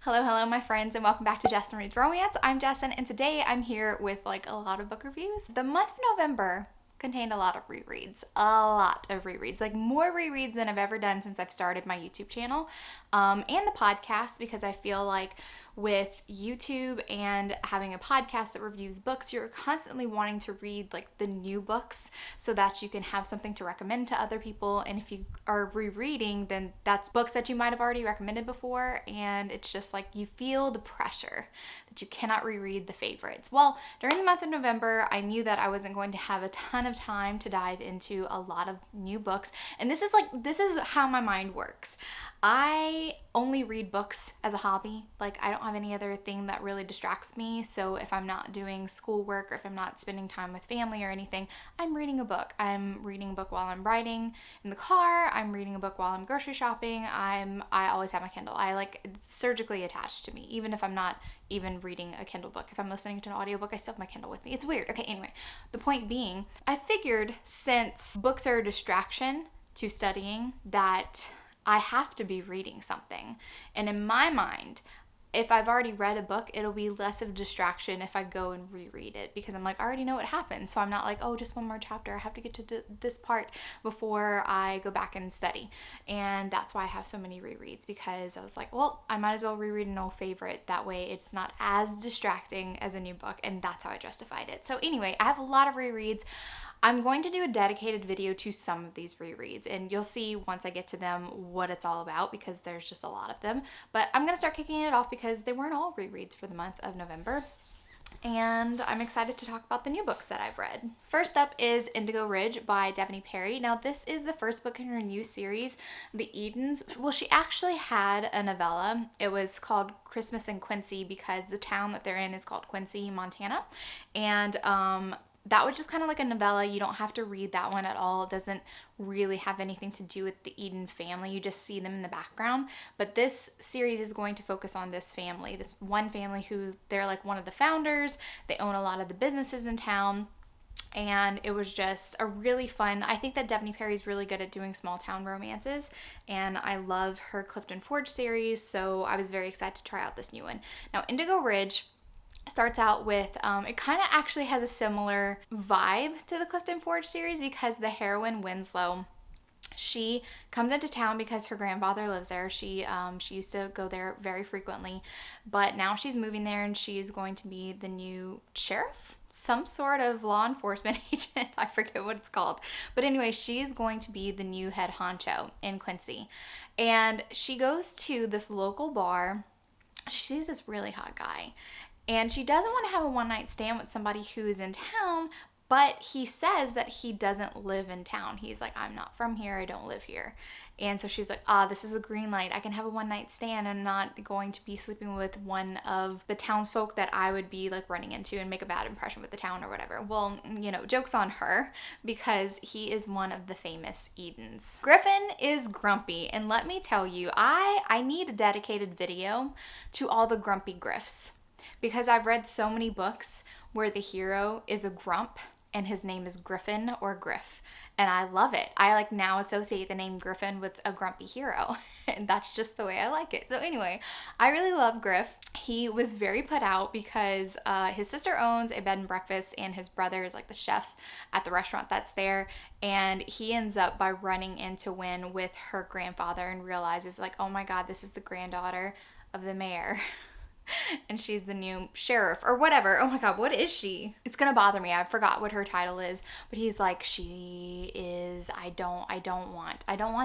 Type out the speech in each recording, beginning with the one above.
Hello, my friends, and welcome back to Jess Reads Romance. I'm Jess, and today I'm here with like a lot of book reviews. The month of November contained a lot of rereads, like more rereads than I've ever done since I've started my YouTube channel and the podcast, because I feel like with YouTube and having a podcast that reviews books, you're constantly wanting to read like the new books so that you can have something to recommend to other people. And if you are rereading, then that's books that you might have already recommended before, and it's just like you feel the pressure that you cannot reread the favorites. Well, during the month of November, I knew that I wasn't going to have a ton of time to dive into a lot of new books, and this is how my mind works. I only read books as a hobby. Like, I don't have any other thing that really distracts me. So if I'm not doing schoolwork or if I'm not spending time with family or anything, I'm reading a book. I'm reading a book while I'm riding in the car. I'm reading a book while I'm grocery shopping. I always have my Kindle. It's surgically attached to me, even if I'm not even reading a Kindle book. If I'm listening to an audiobook, I still have my Kindle with me. It's weird. Okay, anyway, the point being, I figured since books are a distraction to studying, that I have to be reading something. And in my mind, if I've already read a book, it'll be less of a distraction if I go and reread it, because I'm like, I already know what happened. So I'm not like, oh, just one more chapter. I have to get to this part before I go back and study. And that's why I have so many rereads, because I was like, well, I might as well reread an old favorite. That way it's not as distracting as a new book. And that's how I justified it. So anyway, I have a lot of rereads. I'm going to do a dedicated video to some of these rereads, and you'll see once I get to them what it's all about, because there's just a lot of them. But I'm going to start kicking it off because they weren't all rereads for the month of November, and I'm excited to talk about the new books that I've read. First up is Indigo Ridge by Devney Perry. Now, this is the first book in her new series, The Edens. Well, she actually had a novella. It was called Christmas in Quincy, because the town that they're in is called Quincy, Montana, and that was just kind of like a novella. You don't have to read that one at all. It doesn't really have anything to do with the Eden family. You just see them in the background. But this series is going to focus on this family, this one family who they're like one of the founders. They own a lot of the businesses in town. And it was just a really fun, I think that Devney Perry's really good at doing small town romances, and I love her Clifton Forge series, so I was very excited to try out this new one. Now, Indigo Ridge starts out with, it kind of actually has a similar vibe to the Clifton Forge series, because the heroine Winslow, she comes into town because her grandfather lives there. She used to go there very frequently, but now she's moving there and she's going to be the new sheriff, some sort of law enforcement agent. I forget what it's called. But anyway, she's going to be the new head honcho in Quincy. And she goes to this local bar. She sees this really hot guy, and she doesn't want to have a one-night stand with somebody who is in town, but he says that he doesn't live in town. He's like, I'm not from here. I don't live here. And so she's like, this is a green light. I can have a one-night stand. I'm not going to be sleeping with one of the townsfolk that I would be like running into and make a bad impression with the town or whatever. Well, joke's on her, because he is one of the famous Edens. Griffin is grumpy, and let me tell you, I need a dedicated video to all the grumpy Griffs, because I've read so many books where the hero is a grump and his name is Griffin or Griff, and I love it. I now associate the name Griffin with a grumpy hero, and that's just the way I like it. So anyway, I really love Griff. He was very put out because his sister owns a bed and breakfast, and his brother is like the chef at the restaurant that's there, and he ends up by running into Wynn with her grandfather and realizes like, oh my god, this is the granddaughter of the mayor. And she's the new sheriff or whatever. Oh my god, what is she? It's gonna bother me. I forgot what her title is, but he's like, she is, I don't want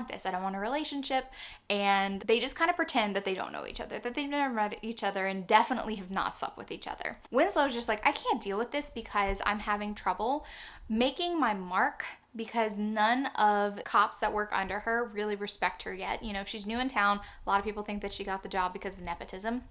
this. I don't want a relationship. And they just kind of pretend that they don't know each other, that they've never met each other, and definitely have not slept with each other. Winslow's just like, I can't deal with this because I'm having trouble making my mark, because none of cops that work under her really respect her yet. She's new in town. A lot of people think that she got the job because of nepotism.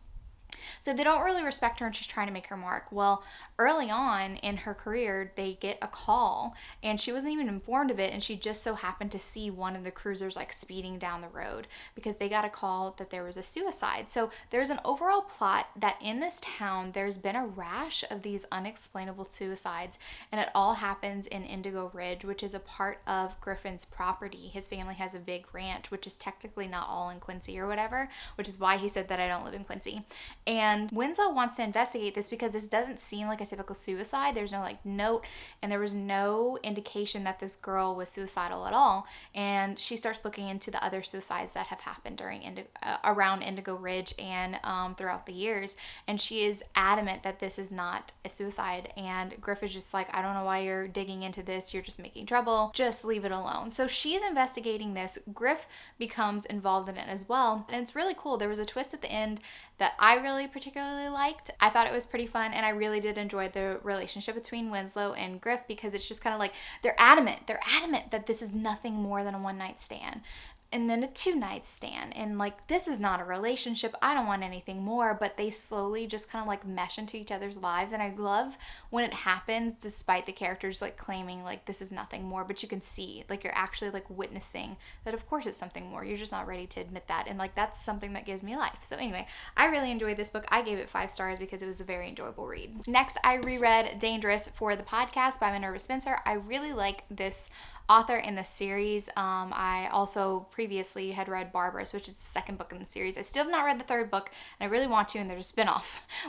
So they don't really respect her and she's trying to make her mark. Well, early on in her career, they get a call and she wasn't even informed of it, and she just so happened to see one of the cruisers like speeding down the road because they got a call that there was a suicide. So there's an overall plot that in this town there's been a rash of these unexplainable suicides, and it all happens in Indigo Ridge, which is a part of Griffin's property. His family has a big ranch, which is technically not all in Quincy or whatever, which is why he said that I don't live in Quincy. And Winslow wants to investigate this because this doesn't seem like a typical suicide. There's no like note, and there was no indication that this girl was suicidal at all. And she starts looking into the other suicides that have happened during around Indigo Ridge and throughout the years, and she is adamant that this is not a suicide. And Griff is just like, I don't know why you're digging into this, you're just making trouble, just leave it alone. So she's investigating this. Griff becomes involved in it as well, and it's really cool. There was a twist at the end that I really particularly liked. I thought it was pretty fun, and I really did enjoy the relationship between Winslow and Griff because it's just kind of like they're adamant that this is nothing more than a one-night stand. And then a 2-night stand, and like, this is not a relationship, I don't want anything more. But they slowly just kind of like mesh into each other's lives, and I love when it happens despite the characters like claiming like this is nothing more, but you can see like you're actually like witnessing that of course it's something more, you're just not ready to admit that, and like that's something that gives me life. So anyway, I really enjoyed this book. I gave it 5 stars because it was a very enjoyable read. Next, I reread Dangerous for the podcast by Minerva Spencer. I really like this author in the series. I also previously had read Barbarous, which is the second book in the series. I still have not read the third book, and I really want to, and there's a spinoff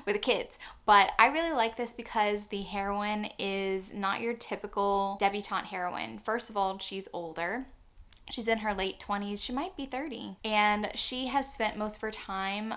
with the kids. But I really like this because the heroine is not your typical debutante heroine. First of all, she's older. She's in her late 20s. She might be 30. And she has spent most of her time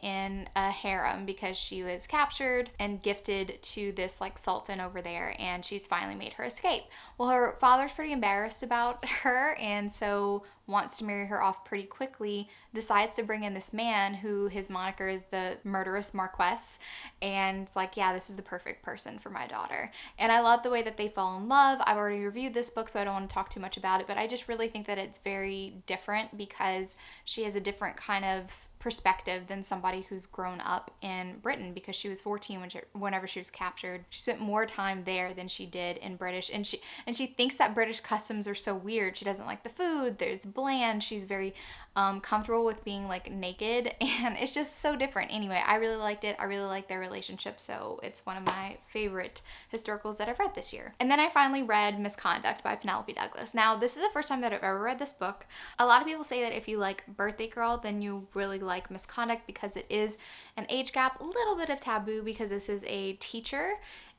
in a harem because she was captured and gifted to this like sultan over there, and she's finally made her escape. Well, her father's pretty embarrassed about her, and so wants to marry her off pretty quickly, decides to bring in this man who his moniker is the murderous Marquess, and it's like, yeah, this is the perfect person for my daughter. And I love the way that they fall in love. I've already reviewed this book, so I don't want to talk too much about it, but I just really think that it's very different because she has a different kind of perspective than somebody who's grown up in Britain, because she was 14 whenever she was captured. She spent more time there than she did in British, and she thinks that British customs are so weird. She doesn't like the food, it's bland. She's very comfortable with being like naked, and it's just so different. Anyway, I really liked it. I really like their relationship, so it's one of my favorite historicals that I've read this year. And then I finally read Misconduct by Penelope Douglas. Now, this is the first time that I've ever read this book. A lot of people say that if you like Birthday Girl, then you really like Misconduct because it is an age gap, a little bit of taboo because this is a teacher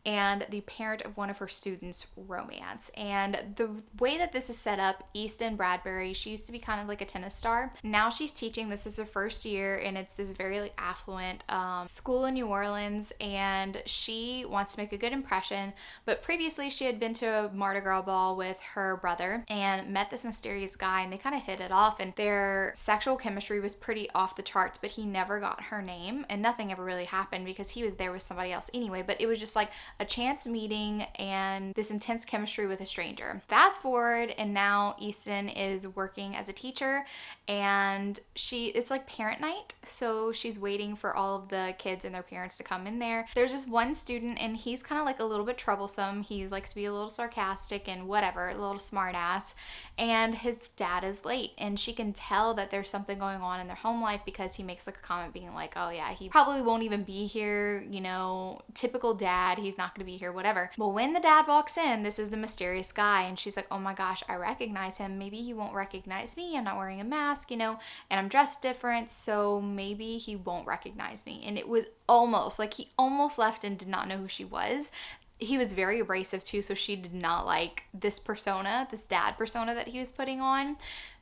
and the parent of one of her students' romance. And the way that this is set up, Easton Bradbury, she used to be kind of like a tennis star. Now she's teaching. This is her first year, and it's this very like affluent school in New Orleans, and she wants to make a good impression. But previously she had been to a Mardi Gras ball with her brother and met this mysterious guy, and they kind of hit it off, and their sexual chemistry was pretty off the charts, but he never got her name, and nothing ever really happened because he was there with somebody else anyway. But it was just like a chance meeting and this intense chemistry with a stranger. Fast forward, and now Easton is working as a teacher, and it's like parent night, so she's waiting for all of the kids and their parents to come in there. There's this one student, and he's kind of like a little bit troublesome. He likes to be a little sarcastic and whatever, a little smart ass, and his dad is late, and she can tell that there's something going on in their home life because he makes like a comment being like, oh yeah, he probably won't even be here, you know, typical dad, he's not going to be here, whatever. But when the dad walks in, this is the mysterious guy, and she's like, oh my gosh, I recognize him. Maybe he won't recognize me. I'm not wearing a mask, you know, and I'm dressed different, so maybe he won't recognize me. And it was almost like he almost left and did not know who she was. He was very abrasive too, so she did not like this persona, this dad persona that he was putting on,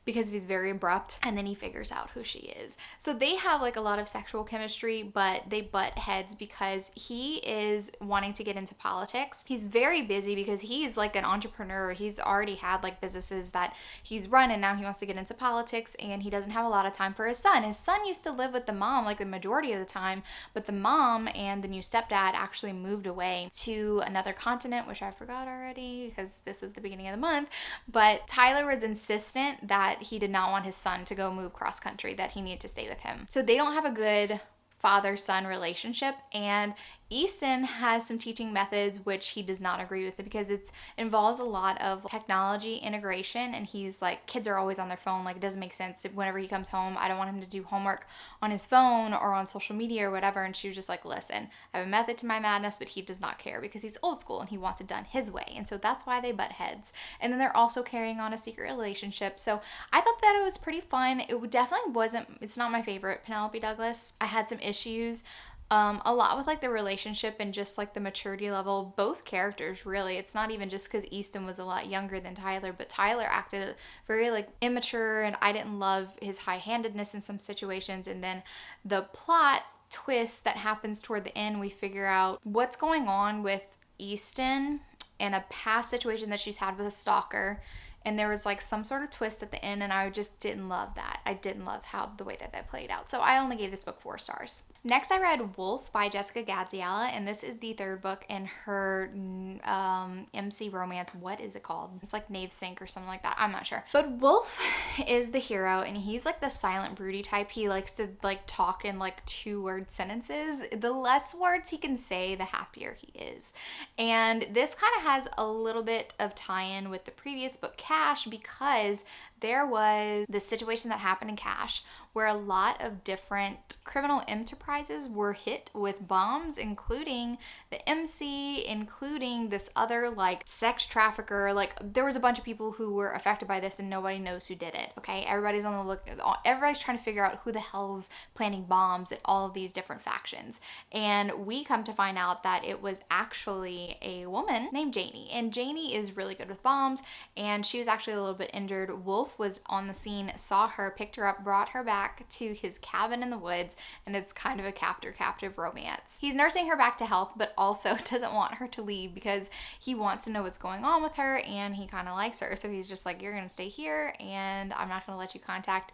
because he's very abrupt, and then he figures out who she is. So they have like a lot of sexual chemistry, but they butt heads because he is wanting to get into politics. He's very busy because he's like an entrepreneur. He's already had like businesses that he's run, and now he wants to get into politics, and he doesn't have a lot of time for his son. His son used to live with the mom like the majority of the time, but the mom and the new stepdad actually moved away to another continent, which I forgot already because this is the beginning of the month. But Tyler was insistent that he did not want his son to go move cross country, that he needed to stay with him. So they don't have a good father-son relationship, and Easton has some teaching methods which he does not agree with, because it involves a lot of technology integration, and he's like, kids are always on their phone, like it doesn't make sense. Whenever he comes home, I don't want him to do homework on his phone or on social media or whatever. And she was just like, listen, I have a method to my madness, but he does not care because he's old school and he wants it done his way. And so that's why they butt heads. And then they're also carrying on a secret relationship. So I thought that it was pretty fun. It definitely wasn't, it's not my favorite Penelope Douglas. I had some issues a lot with like the relationship and just like the maturity level. Both characters, really. It's not even just because Easton was a lot younger than Tyler, but Tyler acted very like immature, and I didn't love his high-handedness in some situations. And then the plot twist that happens toward the end, we figure out what's going on with Easton and a past situation that she's had with a stalker. And there was like some sort of twist at the end, and I just didn't love that. I didn't love the way that played out. So I only gave this book 4 stars. Next, I read Wolf by Jessica Gadziala, and this is the 3rd book in her MC romance. What is it called? It's like Knave Sink or something like that. I'm not sure. But Wolf is the hero, and he's like the silent, broody type. He likes to like talk in like 2-word sentences. The less words he can say, the happier he is. And this kind of has a little bit of tie-in with the previous book, Cash, because there was this situation that happened in Cash where a lot of different criminal enterprises were hit with bombs, including the MC, including this other like sex trafficker. Like there was a bunch of people who were affected by this, and nobody knows who did it. Okay, everybody's on the look. Everybody's trying to figure out who the hell's planting bombs at all of these different factions. And we come to find out that it was actually a woman named Janie, and Janie is really good with bombs, and she was actually a little bit injured. Wolf was on the scene, saw her, picked her up, brought her back to his cabin in the woods, and it's kind of a captor-captive romance. He's nursing her back to health, but also doesn't want her to leave because he wants to know what's going on with her, and he kind of likes her. So he's just like, you're gonna stay here, and I'm not gonna let you contact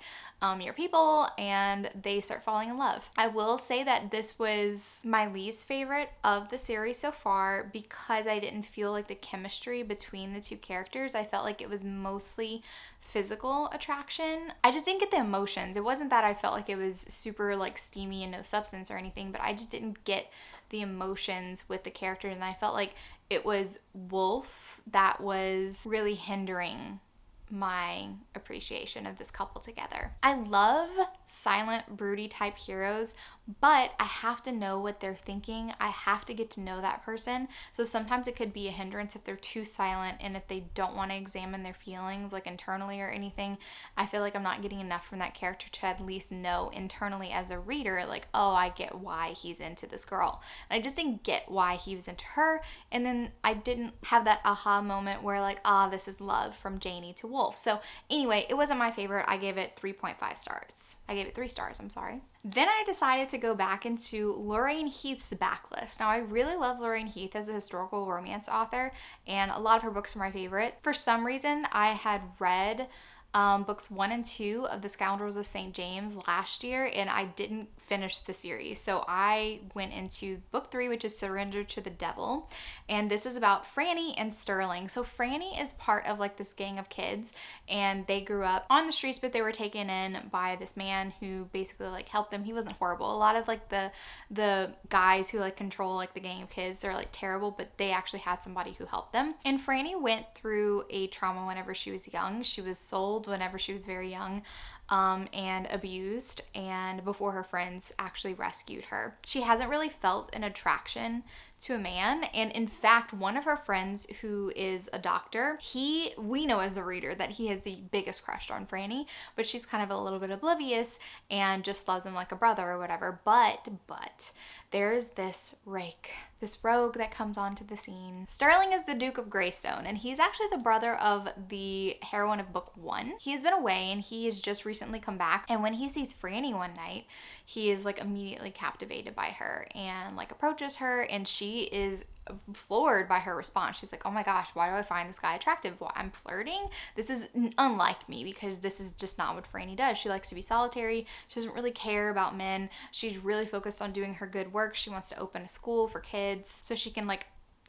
your people, and they start falling in love. I will say that this was my least favorite of the series so far because I didn't feel like the chemistry between the two characters. I felt like it was mostly physical attraction. I just didn't get the emotions. It wasn't that I felt like it was super like steamy and no substance or anything, but I just didn't get the emotions with the characters, and I felt like it was Wolf that was really hindering my appreciation of this couple together. I love silent, broody type heroes, but I have to know what they're thinking. I have to get to know that person. So sometimes it could be a hindrance if they're too silent and if they don't want to examine their feelings like internally or anything. I feel like I'm not getting enough from that character to at least know internally as a reader, like, oh, I get why he's into this girl. And I just didn't get why he was into her. And then I didn't have that aha moment where like, this is love from Janie to Wolf. So anyway, it wasn't my favorite. I gave it 3.5 stars. I gave it 3 stars, I'm sorry. Then I decided to go back into Lorraine Heath's backlist. Now, I really love Lorraine Heath as a historical romance author, and a lot of her books are my favorite. For some reason, I had read books 1 and 2 of The Scoundrels of St. James last year, and I didn't finish the series. So I went into book 3, which is Surrender to the Devil, and this is about Franny and Sterling. So Franny is part of like this gang of kids, and they grew up on the streets, but they were taken in by this man who basically like helped them. He wasn't horrible. A lot of like the guys who like control like the gang of kids, they're like terrible, but they actually had somebody who helped them. And Franny went through a trauma whenever she was young. She was sold whenever she was very young, and abused, and before her friends actually rescued her. She hasn't really felt an attraction to a man, and in fact, one of her friends who is a doctor, we know as a reader that he has the biggest crush on Franny, but she's kind of a little bit oblivious and just loves him like a brother or whatever. But there's this rogue that comes onto the scene. Sterling is the Duke of Greystone, and he's actually the brother of the heroine of book 1. He's been away, and he has just recently come back, and when he sees Franny one night, he is like immediately captivated by her and like approaches her, and she is floored by her response. She's like, oh my gosh, why do I find this guy attractive? Well, I'm flirting? This is unlike me, because this is just not what Franny does. She likes to be solitary. She doesn't really care about men. She's really focused on doing her good work. She wants to open a school for kids so she can like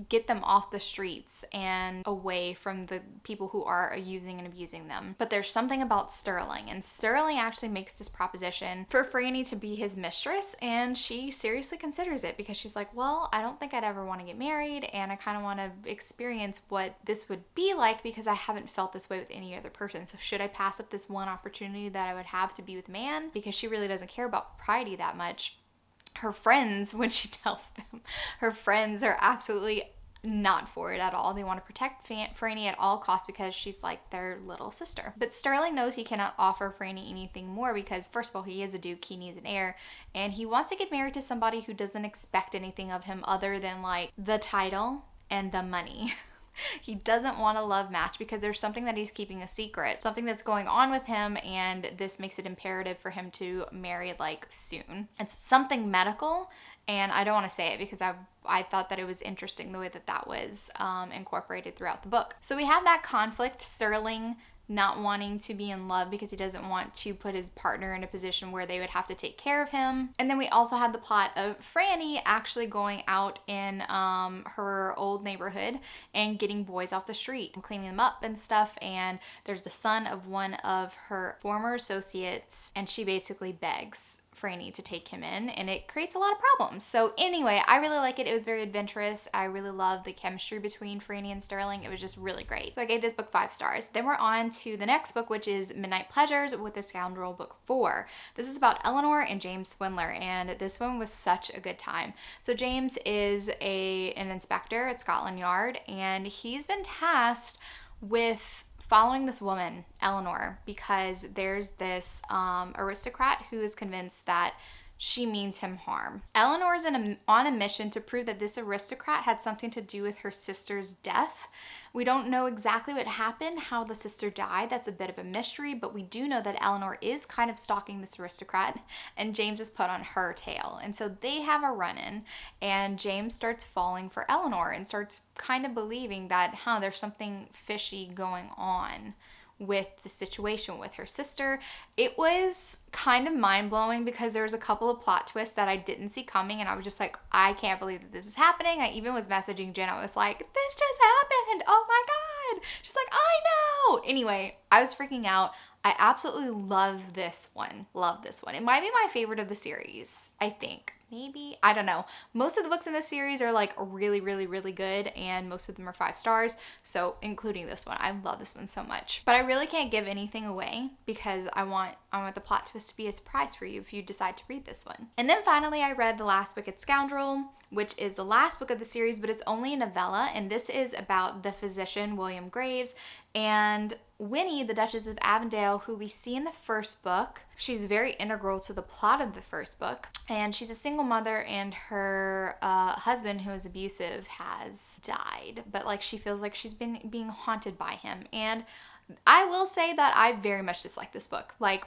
get them off the streets and away from the people who are using and abusing them. But there's something about Sterling, and Sterling actually makes this proposition for Franny to be his mistress, and she seriously considers it because she's like, well, I don't think I'd ever want to get married, and I kind of want to experience what this would be like because I haven't felt this way with any other person. So should I pass up this one opportunity that I would have to be with a man? Because she really doesn't care about propriety that much. Her friends, when she tells them, her friends are absolutely not for it at all. They want to protect Franny at all costs because she's like their little sister. But Sterling knows he cannot offer Franny anything more because, first of all, he is a duke, he needs an heir, and he wants to get married to somebody who doesn't expect anything of him other than like the title and the money. He doesn't want a love match because there's something that he's keeping a secret, something that's going on with him, and this makes it imperative for him to marry like soon. It's something medical, and I don't want to say it because I thought that it was interesting the way that that was incorporated throughout the book. So we have that conflict, Sterling not wanting to be in love because he doesn't want to put his partner in a position where they would have to take care of him. And then we also had the plot of Franny actually going out in her old neighborhood and getting boys off the street and cleaning them up and stuff. And there's the son of one of her former associates, and she basically begs Franny to take him in, and it creates a lot of problems. So anyway, I really like it. It was very adventurous. I really love the chemistry between Franny and Sterling. It was just really great. So I gave this book 5 stars. Then we're on to the next book, which is Midnight Pleasures with a Scoundrel, book 4. This is about Eleanor and James Swindler, and this one was such a good time. So James is an inspector at Scotland Yard, and he's been tasked with following this woman, Eleanor, because there's this aristocrat who is convinced that she means him harm. Eleanor is on a mission to prove that this aristocrat had something to do with her sister's death. We don't know exactly what happened, how the sister died. That's a bit of a mystery, but we do know that Eleanor is kind of stalking this aristocrat, and James is put on her tail. And so they have a run-in, and James starts falling for Eleanor and starts kind of believing that, there's something fishy going on with the situation with her sister. It was kind of mind-blowing because there was a couple of plot twists that I didn't see coming, and I was just like, I can't believe that this is happening. I even was messaging Jen. I was like, this just happened. Oh my God. She's like, I know. Anyway, I was freaking out. I absolutely love this one. Love this one. It might be my favorite of the series, I think. Maybe, I don't know. Most of the books in this series are like really, really, really good, and most of them are 5 stars, so including this one. I love this one so much. But I really can't give anything away because I want the plot twist to be a surprise for you if you decide to read this one. And then finally I read The Last Wicked Scoundrel, which is the last book of the series, but it's only a novella, and this is about the physician William Graves and Winnie, the Duchess of Avondale, who we see in the first book. She's very integral to the plot of the first book, and she's a single mother, and her husband, who is abusive, has died, but like she feels like she's been being haunted by him. And I will say that I very much dislike this book, like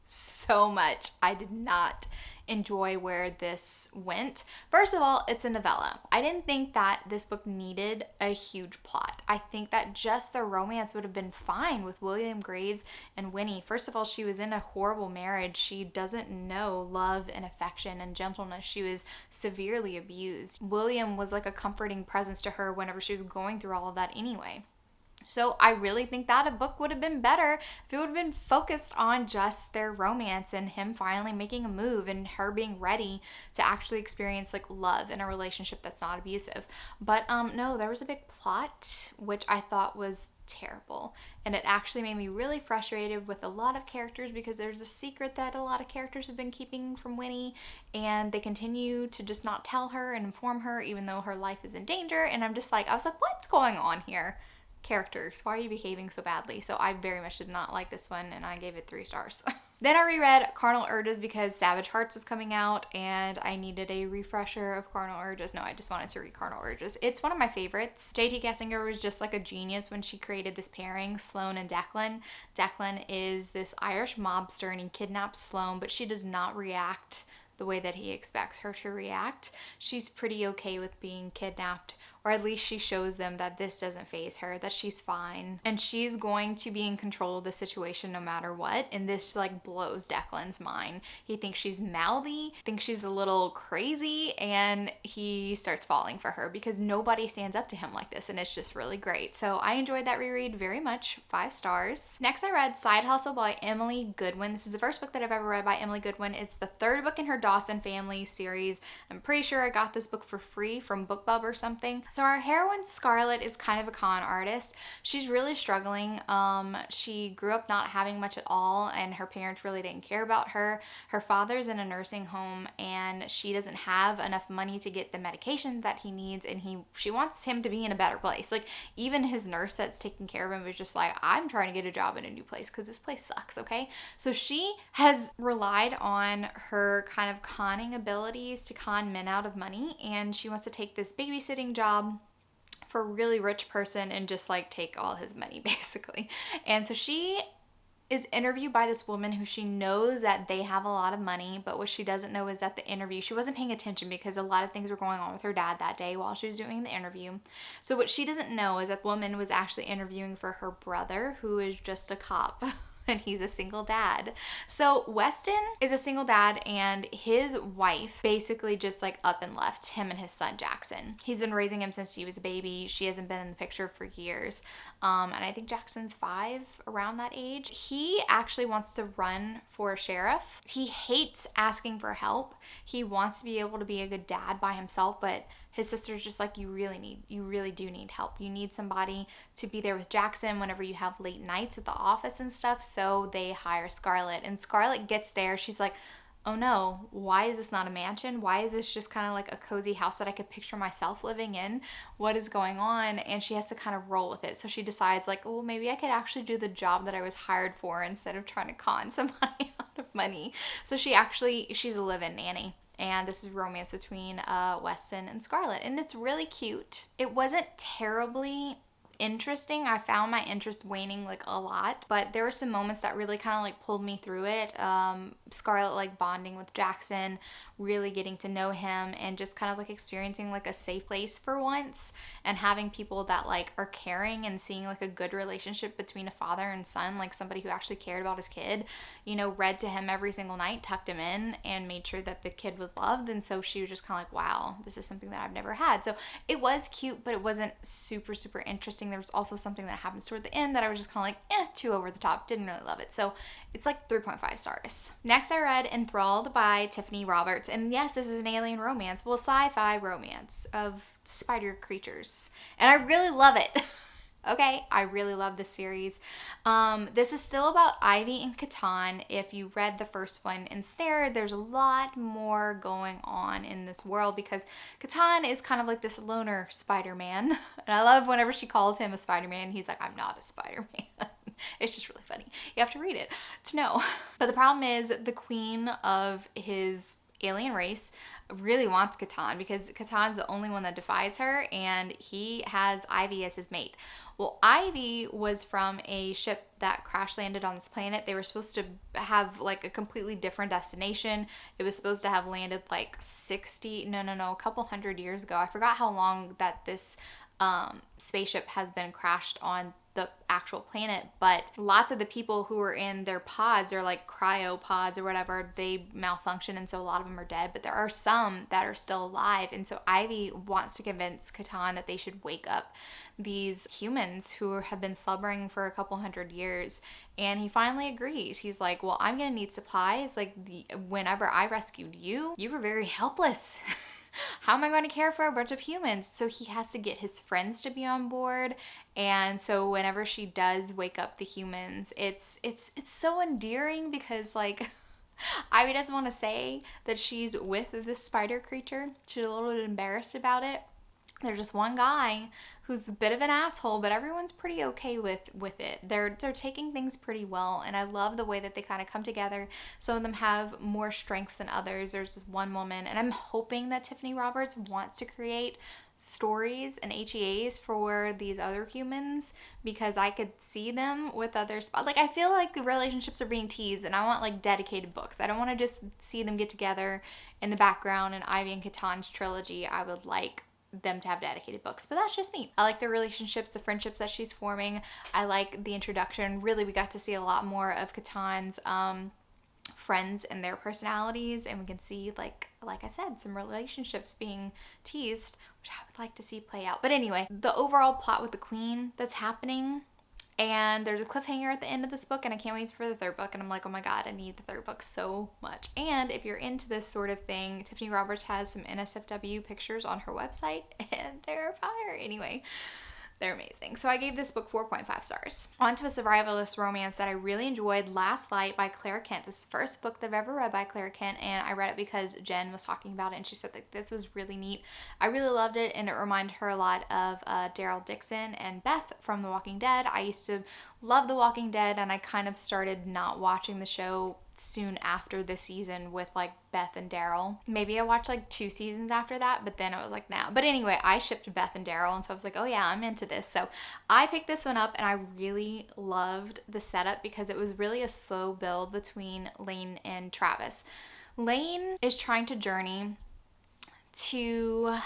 so much. I did not enjoy where this went. First of all, it's a novella. I didn't think that this book needed a huge plot. I think that just the romance would have been fine with William Graves and Winnie. First of all, she was in a horrible marriage. She doesn't know love and affection and gentleness. She was severely abused. William was like a comforting presence to her whenever she was going through all of that anyway. So I really think that a book would have been better if it would have been focused on just their romance and him finally making a move and her being ready to actually experience like love in a relationship that's not abusive. But no, there was a big plot, which I thought was terrible. And it actually made me really frustrated with a lot of characters because there's a secret that a lot of characters have been keeping from Winnie, and they continue to just not tell her and inform her even though her life is in danger. And I'm just like, I was like, what's going on here? Characters, why are you behaving so badly? So I very much did not like this one, and I gave it 3 stars. Then I reread Carnal Urges because Savage Hearts was coming out and I needed a refresher of Carnal Urges. No, I just wanted to read Carnal Urges. It's one of my favorites. J.T. Gessinger was just like a genius when she created this pairing, Sloane and Declan. Declan is this Irish mobster and he kidnaps Sloane, but she does not react the way that he expects her to react. She's pretty okay with being kidnapped or at least she shows them that this doesn't faze her, that she's fine, and she's going to be in control of the situation no matter what. And this like blows Declan's mind. He thinks she's mouthy, thinks she's a little crazy, and he starts falling for her because nobody stands up to him like this, and it's just really great. So I enjoyed that reread very much, 5 stars. Next I read Side Hustle by Emily Goodwin. This is the first book that I've ever read by Emily Goodwin. It's the 3rd book in her Dawson Family series. I'm pretty sure I got this book for free from BookBub or something. So our heroine Scarlett is kind of a con artist. She's really struggling. She grew up not having much at all, and her parents really didn't care about her. Her father's in a nursing home, and she doesn't have enough money to get the medication that he needs, and she wants him to be in a better place. Like, even his nurse that's taking care of him was just like, I'm trying to get a job in a new place because this place sucks, okay? So she has relied on her kind of conning abilities to con men out of money, and she wants to take this babysitting job for a really rich person and just like take all his money basically. And so she is interviewed by this woman who she knows that they have a lot of money, but what she doesn't know is that the interview, she wasn't paying attention because a lot of things were going on with her dad that day while she was doing the interview. So what she doesn't know is that the woman was actually interviewing for her brother, who is just a cop. And he's a single dad. So Weston is a single dad, and his wife basically just like up and left him and his son Jackson. He's been raising him since he was a baby. She hasn't been in the picture for years. And I think Jackson's 5, around that age. He actually wants to run for sheriff. He hates asking for help. He wants to be able to be a good dad by himself, but his sister's just like, you really do need help. You need somebody to be there with Jackson whenever you have late nights at the office and stuff. So they hire Scarlett, and Scarlett gets there. She's like, oh no, why is this not a mansion? Why is this just kind of like a cozy house that I could picture myself living in? What is going on? And she has to kind of roll with it. So she decides like, oh, maybe I could actually do the job that I was hired for instead of trying to con somebody out of money. So she's a live-in nanny. And this is romance between Weston and Scarlett, and it's really cute. It wasn't terribly interesting. I found my interest waning like a lot, but there were some moments that really kind of like pulled me through it. Scarlett like bonding with Jackson, really getting to know him, and just kind of like experiencing like a safe place for once, and having people that like are caring and seeing like a good relationship between a father and son, like somebody who actually cared about his kid, you know, read to him every single night, tucked him in, and made sure that the kid was loved. And so she was just kind of like, wow, this is something that I've never had. So it was cute, but it wasn't super interesting. There was also something that happens toward the end that I was just kind of like, too over the top. Didn't really love it. So it's like 3.5 stars. Next I read Enthralled by Tiffany Roberts. And yes, this is an alien romance. Well, sci-fi romance of spider creatures. And I really love it. Okay, I really love this series. This is still about Ivy and Catan. If you read the first one, Ensnared, there's a lot more going on in this world because Catan is kind of like this loner Spider-Man. And I love whenever she calls him a Spider-Man, he's like, I'm not a Spider-Man. It's just really funny. You have to read it to know. But the problem is the queen of his alien race really wants Catan because Catan's the only one that defies her, and he has Ivy as his mate. Well, Ivy was from a ship that crash landed on this planet. They were supposed to have like a completely different destination. It was supposed to have landed like a couple hundred years ago. I forgot how long that this spaceship has been crashed on the actual planet, but lots of the people who were in their pods, they're like cryo pods or whatever, they malfunction, and so a lot of them are dead, but there are some that are still alive. And so Ivy wants to convince Catan that they should wake up these humans who have been slumbering for a couple hundred years, and he finally agrees. He's like, well, I'm gonna need supplies. Like, whenever I rescued you, you were very helpless. How am I going to care for a bunch of humans? So he has to get his friends to be on board. And so whenever she does wake up the humans, it's so endearing because like Ivy doesn't want to say that she's with this spider creature. She's a little bit embarrassed about it. There's just one guy who's a bit of an asshole, but everyone's pretty okay with it. They're taking things pretty well, and I love the way that they kind of come together. Some of them have more strengths than others. There's this one woman, and I'm hoping that Tiffany Roberts wants to create stories and HEAs for these other humans, because I could see them with others. Like, I feel like the relationships are being teased, and I want like dedicated books. I don't want to just see them get together in the background in Ivy and Catan's trilogy. I would like them to have dedicated books, but that's just me. I like the relationships, the friendships that she's forming. I like the introduction. Really, we got to see a lot more of Catan's friends and their personalities, and we can see, like I said, some relationships being teased, which I would like to see play out. But anyway, the overall plot with the queen that's happening, and there's a cliffhanger at the end of this book, and I can't wait for the third book, and I'm like, oh my god, I need the third book so much. And if you're into this sort of thing, Tiffany Roberts has some NSFW pictures on her website, and they're fire. Anyway, they're amazing. So I gave this book 4.5 stars. On to a survivalist romance that I really enjoyed, Last Light by Claire Kent. This is the first book that I've ever read by Claire Kent, and I read it because Jen was talking about it, and she said that this was really neat. I really loved it, and it reminded her a lot of Daryl Dixon and Beth from The Walking Dead. I used to love The Walking Dead, and I kind of started not watching the show soon after this season with like Beth and Daryl. Maybe I watched like 2 seasons after that, but then I was like, nah. But anyway, I shipped Beth and Daryl, and so I was like, oh yeah, I'm into this. So I picked this one up, and I really loved the setup because it was really a slow build between Lane and Travis. Lane is trying to journey to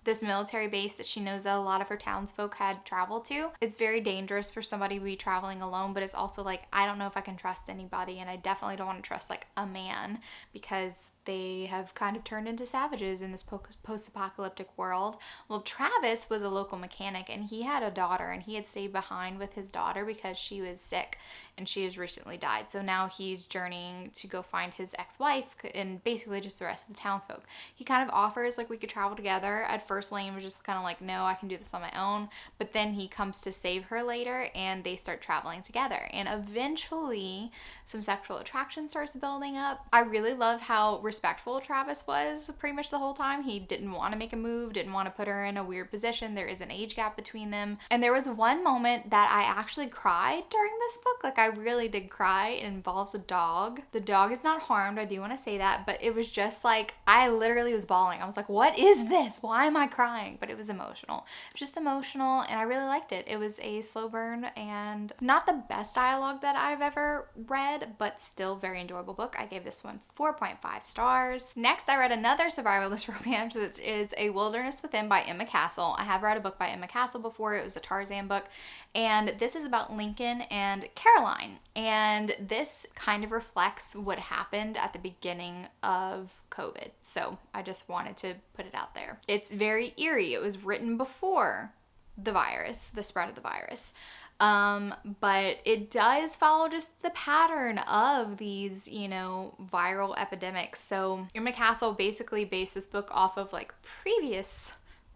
this military base that she knows that a lot of her townsfolk had traveled to. It's very dangerous for somebody to be traveling alone, but it's also like, I don't know if I can trust anybody, and I definitely don't want to trust like a man, because they have kind of turned into savages in this post-apocalyptic world. Well, Travis was a local mechanic, and he had a daughter, and he had stayed behind with his daughter because she was sick and she has recently died. So now he's journeying to go find his ex-wife and basically just the rest of the townsfolk. He kind of offers like we could travel together. At first, Lane was just kind of like, no, I can do this on my own. But then he comes to save her later, and they start traveling together. And eventually, some sexual attraction starts building up. I really love how respectful Travis was pretty much the whole time. He didn't want to make a move, didn't want to put her in a weird position. There is an age gap between them. And there was one moment that I actually cried during this book. Like, I really did cry. It involves a dog. The dog is not harmed, I do want to say that, but it was just like, I literally was bawling. I was like, what is this? Why am I crying? But it was emotional. It was just emotional, and I really liked it. It was a slow burn and not the best dialogue that I've ever read, but still very enjoyable book. I gave this one 4.5 stars. Next, I read another survivalist romance, which is A Wilderness Within by Emma Castle. I have read a book by Emma Castle before. It was a Tarzan book, and this is about Lincoln and Caroline, and this kind of reflects what happened at the beginning of COVID. So I just wanted to put it out there. It's very eerie. It was written before the virus, the spread of the virus. But it does follow just the pattern of these, viral epidemics. So Emma Castle basically based this book off of like previous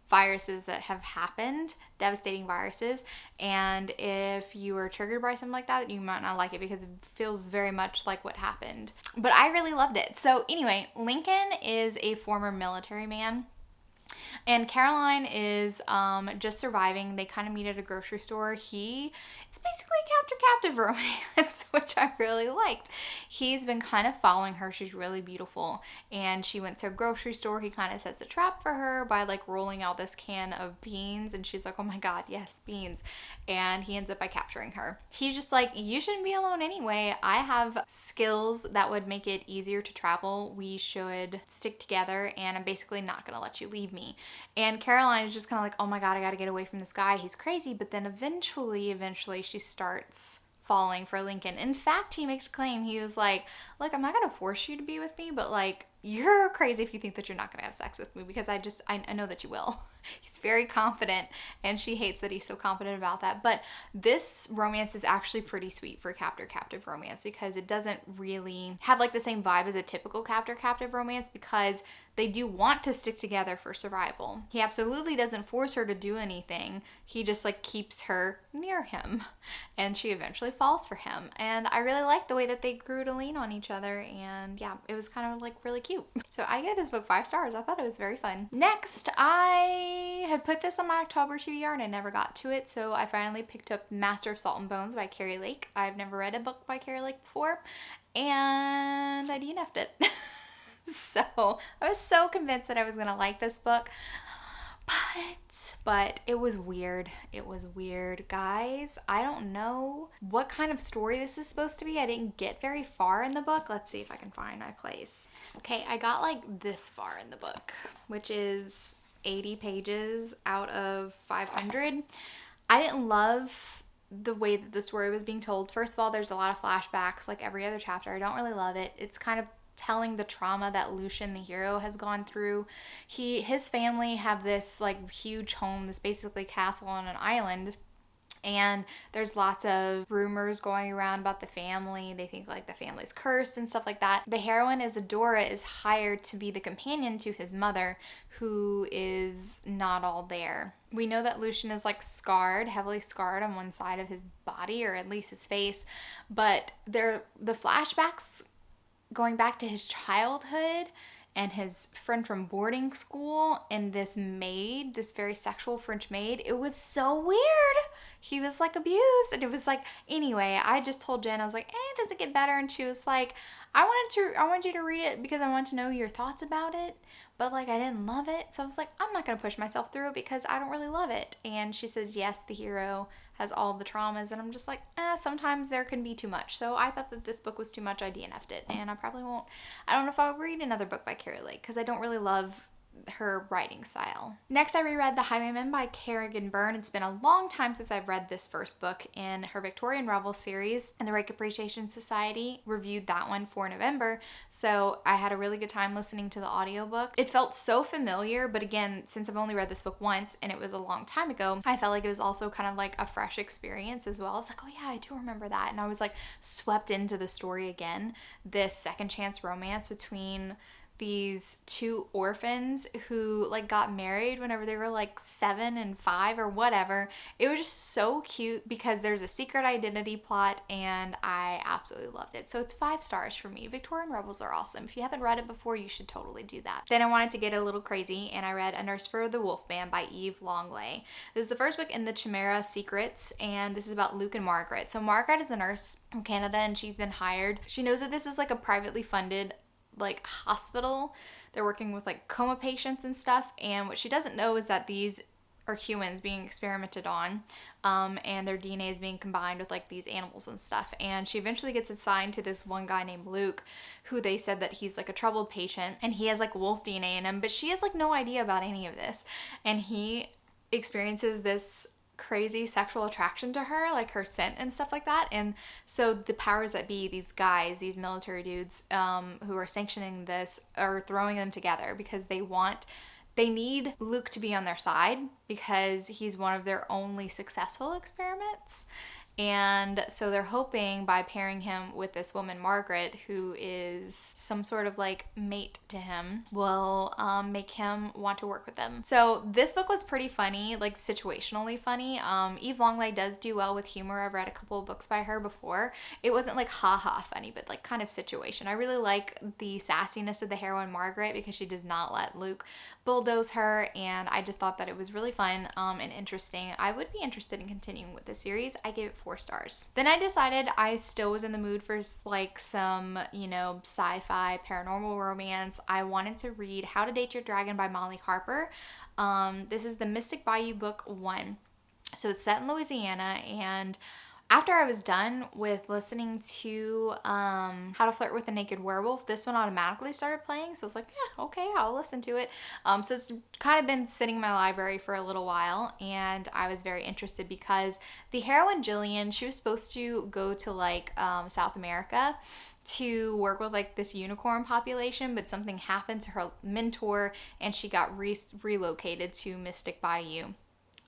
viruses that have happened, devastating viruses, and if you were triggered by something like that, you might not like it because it feels very much like what happened. But I really loved it. So anyway, Lincoln is a former military man, and Caroline is just surviving. They kind of meet at a grocery store. It's basically a captive romance, which I really liked. He's been kind of following her. She's really beautiful, and she went to a grocery store. He kind of sets a trap for her by like rolling out this can of beans, and she's like, oh my god, yes, beans. And he ends up by capturing her. He's just like, you shouldn't be alone anyway. I have skills that would make it easier to travel. We should stick together, and I'm basically not gonna let you leave me. And Caroline is just kind of like, oh my god, I gotta get away from this guy. He's crazy. But then eventually she starts falling for Lincoln. In fact, he makes a claim. He was like, look, I'm not gonna force you to be with me, but like, you're crazy if you think that you're not gonna have sex with me, because I know that you will. He's very confident, and she hates that he's so confident about that. But this romance is actually pretty sweet for captive romance, because it doesn't really have like the same vibe as a typical captive romance, because they do want to stick together for survival. He absolutely doesn't force her to do anything. He just like keeps her near him, and she eventually falls for him. And I really like the way that they grew to lean on each other, and yeah, it was kind of like really cute. So I gave this book 5 stars. I thought it was very fun. Next, I had put this on my October TBR and I never got to it, so I finally picked up Master of Salt and Bones by Carrie Lake. I've never read a book by Carrie Lake before, and I DNF'd it. So I was so convinced that I was gonna like this book, but it was weird. It was weird, guys. I don't know what kind of story this is supposed to be. I didn't get very far in the book. Let's see if I can find my place. Okay, I got like this far in the book, which is 80 pages out of 500. I didn't love the way that the story was being told. First of all, there's a lot of flashbacks like every other chapter. I don't really love it. It's kind of telling the trauma that Lucian, the hero, has gone through. His family have this like huge home, this basically castle on an island. And there's lots of rumors going around about the family. They think like the family's cursed and stuff like that. The heroine, Isadora, is hired to be the companion to his mother, who is not all there. We know that Lucian is like scarred, heavily scarred on one side of his body, or at least his face. But the flashbacks going back to his childhood and his friend from boarding school and this maid, this very sexual French maid, it was so weird. He was like abused, and it was like, anyway, I just told Jen, I was like, does it get better? And she was like, I wanted you to read it because I want to know your thoughts about it, but like I didn't love it. So I was like, I'm not going to push myself through it because I don't really love it. And she says, yes, the hero has all the traumas, and I'm just like, sometimes there can be too much. So I thought that this book was too much. I DNF'd it, and I probably won't. I don't know if I'll read another book by Carrie Lake because I don't really love her writing style. Next, I reread The Highwayman by Kerrigan Byrne. It's been a long time since I've read this first book in her Victorian Revel series, and the Reich Appreciation Society reviewed that one for November, so I had a really good time listening to the audiobook. It felt so familiar, but again, since I've only read this book once and it was a long time ago, I felt like it was also kind of like a fresh experience as well. I was like, oh yeah, I do remember that, and I was like swept into the story again. This second chance romance between these two orphans who like got married whenever they were like 7 and 5 or whatever. It was just so cute because there's a secret identity plot, and I absolutely loved it. So it's 5 stars for me. Victorian Rebels are awesome. If you haven't read it before, you should totally do that. Then I wanted to get a little crazy, and I read A Nurse for the Wolfman by Eve Longley. This is the first book in the Chimera Secrets, and this is about Luke and Margaret. So Margaret is a nurse from Canada, and she's been hired. She knows that this is like a privately funded like hospital. They're working with like coma patients and stuff, and what she doesn't know is that these are humans being experimented on, and their DNA is being combined with like these animals and stuff. And she eventually gets assigned to this one guy named Luke, who they said that he's like a troubled patient, and he has like wolf DNA in him, but she has like no idea about any of this, and he experiences this crazy sexual attraction to her, like her scent and stuff like that. And so the powers that be, these guys, these military dudes who are sanctioning this, are throwing them together because they need Luke to be on their side because he's one of their only successful experiments. And so they're hoping by pairing him with this woman, Margaret, who is some sort of like mate to him, will make him want to work with them. So this book was pretty funny, like situationally funny. Eve Longley does do well with humor. I've read a couple of books by her before. It wasn't like ha-ha funny, but like kind of situation. I really like the sassiness of the heroine, Margaret, because she does not let Luke bulldoze her, and I just thought that it was really fun and interesting. I would be interested in continuing with the series. I gave it 4 stars. Then I decided I still was in the mood for like some, sci-fi paranormal romance. I wanted to read How to Date Your Dragon by Molly Harper. This is the Mystic Bayou book 1. So it's set in Louisiana, and after I was done with listening to How to Flirt with a Naked Werewolf, this one automatically started playing. So I was like, yeah, okay, I'll listen to it. So it's kind of been sitting in my library for a little while, and I was very interested because the heroine, Jillian, she was supposed to go to like South America to work with like this unicorn population, but something happened to her mentor, and she got relocated to Mystic Bayou.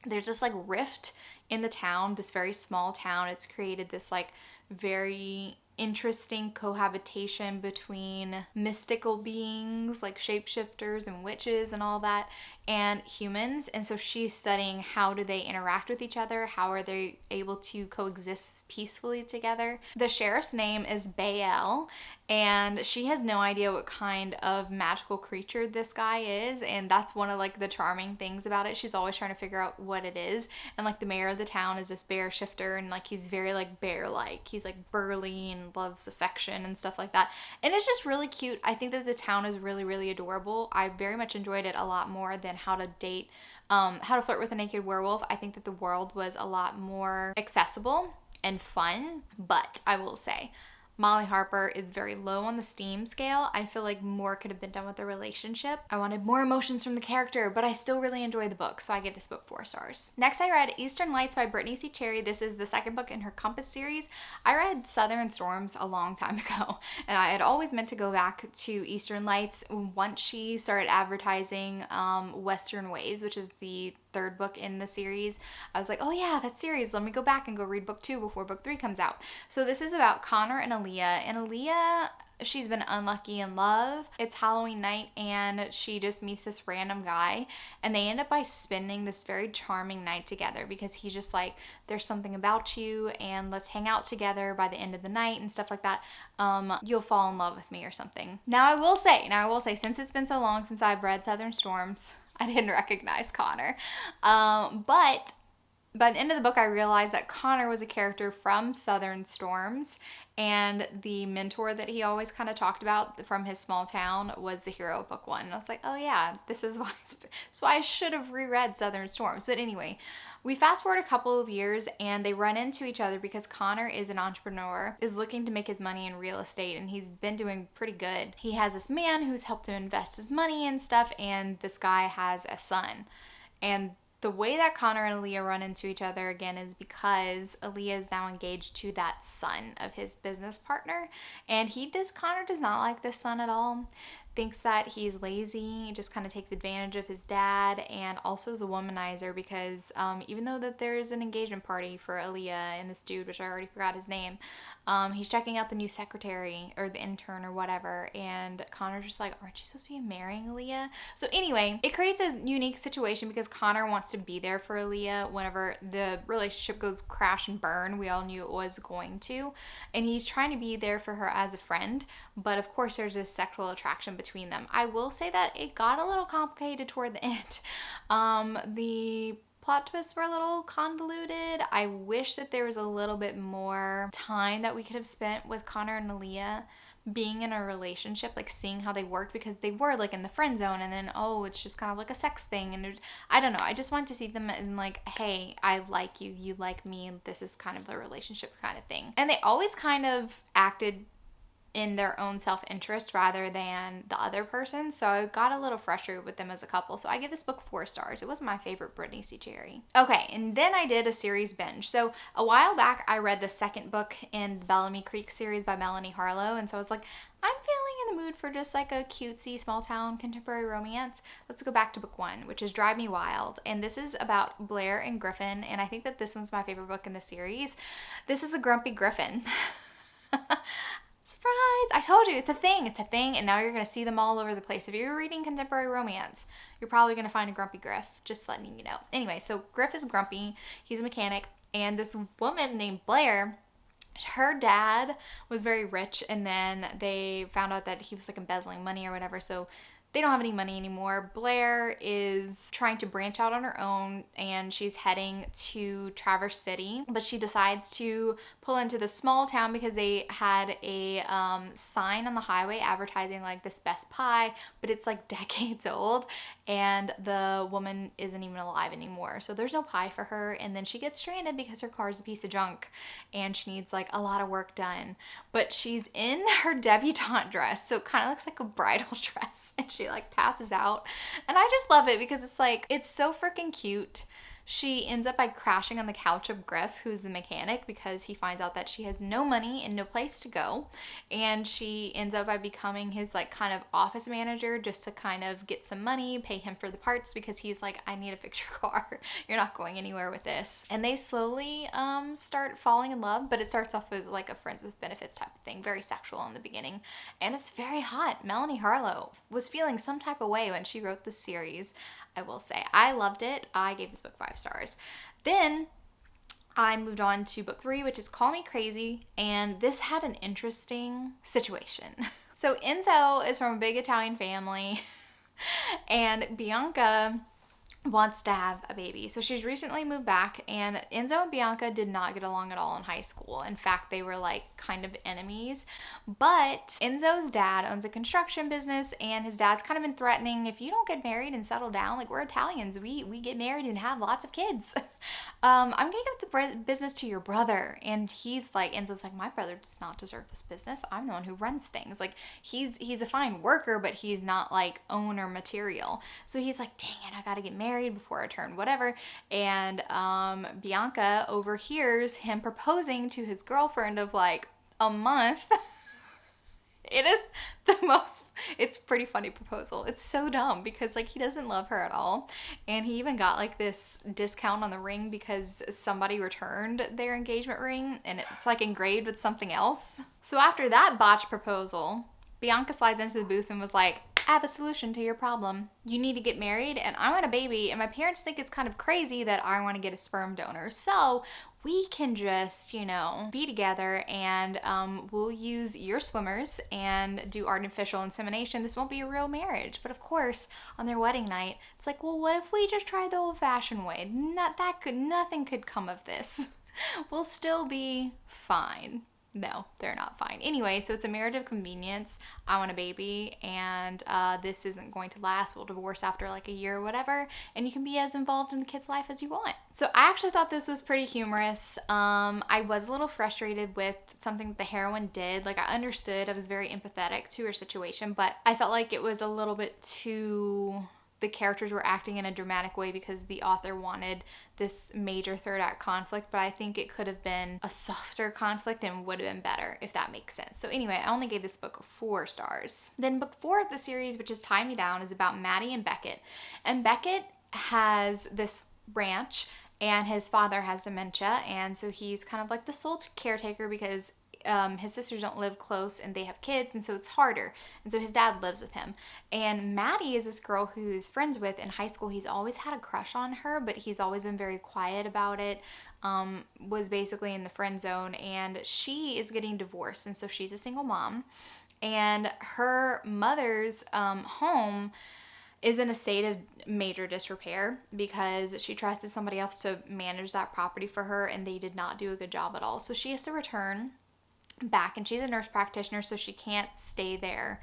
There's this like rift in the town, this very small town. It's created this like very interesting cohabitation between mystical beings like shapeshifters and witches and all that, and humans. And so she's studying how do they interact with each other, how are they able to coexist peacefully together. The sheriff's name is Bael, and she has no idea what kind of magical creature this guy is, and that's one of like the charming things about it. She's always trying to figure out what it is. And like the mayor of the town is this bear shifter, and like he's very like bear-like. He's like burly and loves affection and stuff like that, and it's just really cute. I think that the town is really, really adorable. I very much enjoyed it a lot more than How to Flirt with a Naked Werewolf. I think that the world was a lot more accessible and fun, but I will say Molly Harper is very low on the steam scale. I feel like more could have been done with the relationship. I wanted more emotions from the character, but I still really enjoyed the book, so I gave this book 4 stars. Next, I read Eastern Lights by Brittany C. Cherry. This is the second book in her Compass series. I read Southern Storms a long time ago, and I had always meant to go back to Eastern Lights once she started advertising Western Ways, which is the third book in the series. I was like, oh yeah, that series, let me go back and go read book 2 before book 3 comes out. So this is about Connor and Aaliyah. And Aaliyah, she's been unlucky in love. It's Halloween night and she just meets this random guy, and they end up by spending this very charming night together because he's just like, there's something about you and let's hang out together by the end of the night and stuff like that. You'll fall in love with me or something. Now I will say, since it's been so long since I've read Southern Storms, I didn't recognize Connor. But by the end of the book, I realized that Connor was a character from Southern Storms, and the mentor that he always kind of talked about from his small town was the hero of book 1. And I was like, oh yeah, this is why I should have reread Southern Storms. But anyway, we fast forward a couple of years and they run into each other because Connor is an entrepreneur, is looking to make his money in real estate, and he's been doing pretty good. He has this man who's helped him invest his money and stuff, and this guy has a son. And the way that Connor and Aaliyah run into each other again is because Aaliyah is now engaged to that son of his business partner, and Connor does not like this son at all. Thinks that he's lazy, just kind of takes advantage of his dad, and also is a womanizer because even though that there's an engagement party for Aaliyah and this dude, which I already forgot his name, he's checking out the new secretary or the intern or whatever, and Connor's just like, aren't you supposed to be marrying Aaliyah? So anyway, it creates a unique situation because Connor wants to be there for Aaliyah whenever the relationship goes crash and burn. We all knew it was going to, and he's trying to be there for her as a friend, but of course there's this sexual attraction between them. I will say that it got a little complicated toward the end. The plot twists were a little convoluted. I wish that there was a little bit more time that we could have spent with Connor and Aaliyah being in a relationship, like seeing how they worked, because they were like in the friend zone, and then it's just kind of like a sex thing, and I don't know, I just want to see them in like, hey, I like you, you like me, this is kind of a relationship kind of thing. And they always kind of acted in their own self-interest rather than the other person, so I got a little frustrated with them as a couple. So I give this book 4 stars. It wasn't my favorite Brittany C. Cherry. Okay, and then I did a series binge. So a while back I read the second book in the Bellamy Creek series by Melanie Harlow, and so I was like, I'm feeling in the mood for just like a cutesy small town contemporary romance. Let's go back to book 1, which is Drive Me Wild. And this is about Blair and Griffin, and I think that this one's my favorite book in the series. This is a grumpy Griffin. Surprise! I told you, it's a thing, and now you're going to see them all over the place. If you're reading contemporary romance, you're probably going to find a grumpy Griff, just letting you know. Anyway, so Griff is grumpy, he's a mechanic, and this woman named Blair, her dad was very rich, and then they found out that he was like embezzling money or whatever, so they don't have any money anymore. Blair is trying to branch out on her own, and she's heading to Traverse City, but she decides to pull into the small town because they had a sign on the highway advertising like this Best Pie, but it's like decades old, and the woman isn't even alive anymore, so there's no pie for her. And then she gets stranded because her car's a piece of junk and she needs like a lot of work done, but she's in her debutante dress, so it kind of looks like a bridal dress, and she like passes out, and I just love it because it's like, it's so freaking cute. She ends up by crashing on the couch of Griff, who's the mechanic, because he finds out that she has no money and no place to go. And she ends up by becoming his like kind of office manager just to kind of get some money, pay him for the parts, because he's like, I need to fix your car. You're not going anywhere with this. And they slowly start falling in love, but it starts off as like a friends with benefits type of thing, very sexual in the beginning. And it's very hot. Melanie Harlow was feeling some type of way when she wrote this series. I will say, I loved it. I gave this book 5 stars. Then I moved on to book 3, which is Call Me Crazy, and this had an interesting situation. So Enzo is from a big Italian family, and Bianca wants to have a baby. So she's recently moved back, and Enzo and Bianca did not get along at all in high school. In fact, they were like kind of enemies. But Enzo's dad owns a construction business, and his dad's kind of been threatening, if you don't get married and settle down, like we're Italians, we get married and have lots of kids. I'm gonna give the business to your brother. And he's like, Enzo's like, my brother does not deserve this business. I'm the one who runs things. Like he's a fine worker, but he's not like owner material. So he's like, dang it, I gotta get married before I turn whatever. And Bianca overhears him proposing to his girlfriend of like a month. It is it's pretty funny proposal. It's so dumb because like he doesn't love her at all. And he even got like this discount on the ring because somebody returned their engagement ring and it's like engraved with something else. So after that botched proposal, Bianca slides into the booth and was like, I have a solution to your problem. You need to get married and I want a baby, and my parents think it's kind of crazy that I want to get a sperm donor. So we can just, be together and we'll use your swimmers and do artificial insemination. This won't be a real marriage. But of course, on their wedding night, it's like, well, what if we just try the old-fashioned way? Nothing could come of this. We'll still be fine. No, they're not fine. Anyway, so it's a marriage of convenience. I want a baby, and this isn't going to last. We'll divorce after like a year or whatever, and you can be as involved in the kid's life as you want. So I actually thought this was pretty humorous. I was a little frustrated with something that the heroine did. Like, I understood. I was very empathetic to her situation, but I felt like it was a little bit too... The characters were acting in a dramatic way because the author wanted this major third act conflict, but I think it could have been a softer conflict and would have been better, if that makes sense. So anyway, I only gave this book 4 stars. Then book 4 of the series, which is Tie Me Down, is about Maddie and Beckett. And Beckett has this ranch and his father has dementia, and so he's kind of like the sole caretaker because his sisters don't live close and they have kids, and so it's harder. And so his dad lives with him. And Maddie is this girl who he's friends with in high school. He's always had a crush on her, but he's always been very quiet about it. Was basically in the friend zone, and she is getting divorced, and so she's a single mom. And her mother's home is in a state of major disrepair because she trusted somebody else to manage that property for her, and they did not do a good job at all. So she has to return back, and she's a nurse practitioner, so she can't stay there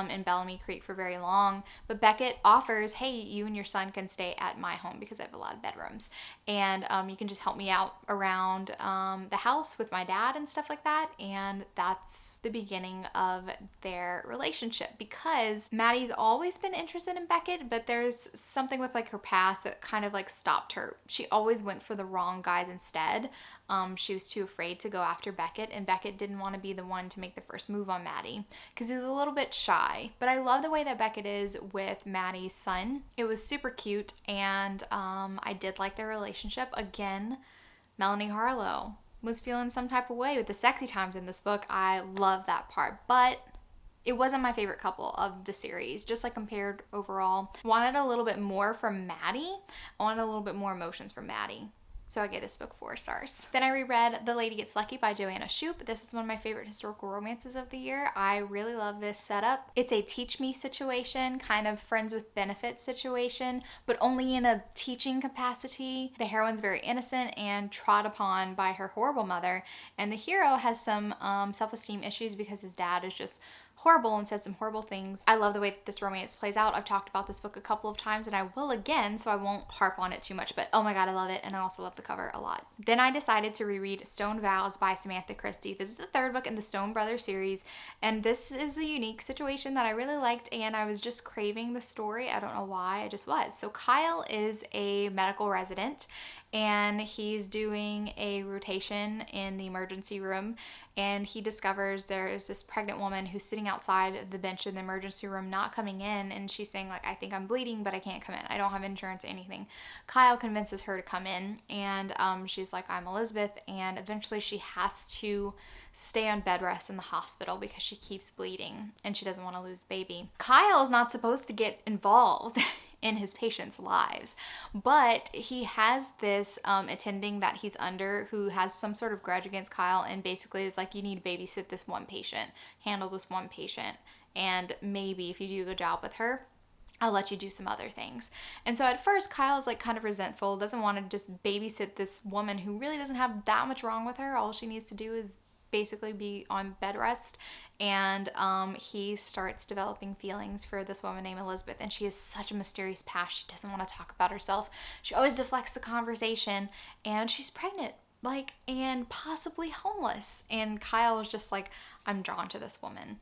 in Bellamy Creek for very long. But Beckett offers, hey, you and your son can stay at my home because I have a lot of bedrooms, and you can just help me out around the house with my dad and stuff like that. And that's the beginning of their relationship, because Maddie's always been interested in Beckett, but there's something with like her past that kind of like stopped her. She always went for the wrong guys instead. She was too afraid to go after Beckett, and Beckett didn't want to be the one to make the first move on Maddie because he's a little bit shy. But I love the way that Beckett is with Maddie's son. It was super cute, and I did like their relationship. Again, Melanie Harlow was feeling some type of way with the sexy times in this book. I love that part, but it wasn't my favorite couple of the series, just like compared overall. Wanted a little bit more from Maddie. I wanted a little bit more emotions from Maddie. So I gave this book 4 stars. Then I reread The Lady Gets Lucky by Joanna Shupe. This is one of my favorite historical romances of the year. I really love this setup. It's a teach me situation, kind of friends with benefits situation, but only in a teaching capacity. The heroine's very innocent and trod upon by her horrible mother, and the hero has some self-esteem issues because his dad is just horrible and said some horrible things. I love the way that this romance plays out. I've talked about this book a couple of times, and I will again, so I won't harp on it too much, but oh my god, I love it, and I also love the cover a lot. Then I decided to reread Stone Vows by Samantha Christie. This is the 3rd book in the Stone Brothers series, and this is a unique situation that I really liked, and I was just craving the story. I don't know why, I just was. So Kyle is a medical resident, and he's doing a rotation in the emergency room, and he discovers there's this pregnant woman who's sitting outside the bench in the emergency room not coming in, and she's saying like, I think I'm bleeding, but I can't come in. I don't have insurance or anything. Kyle convinces her to come in, and she's like, I'm Elizabeth, and eventually she has to stay on bed rest in the hospital because she keeps bleeding and she doesn't want to lose the baby. Kyle is not supposed to get involved in his patients' lives, but he has this attending that he's under who has some sort of grudge against Kyle, and basically is like, you need to babysit this one patient, handle this one patient, and maybe if you do a good job with her, I'll let you do some other things. And so at first, Kyle's like kind of resentful, doesn't want to just babysit this woman who really doesn't have that much wrong with her. All she needs to do is basically be on bed rest. And he starts developing feelings for this woman named Elizabeth. And she has such a mysterious past. She doesn't want to talk about herself. She always deflects the conversation. And she's pregnant, like, and possibly homeless. And Kyle is just like, I'm drawn to this woman.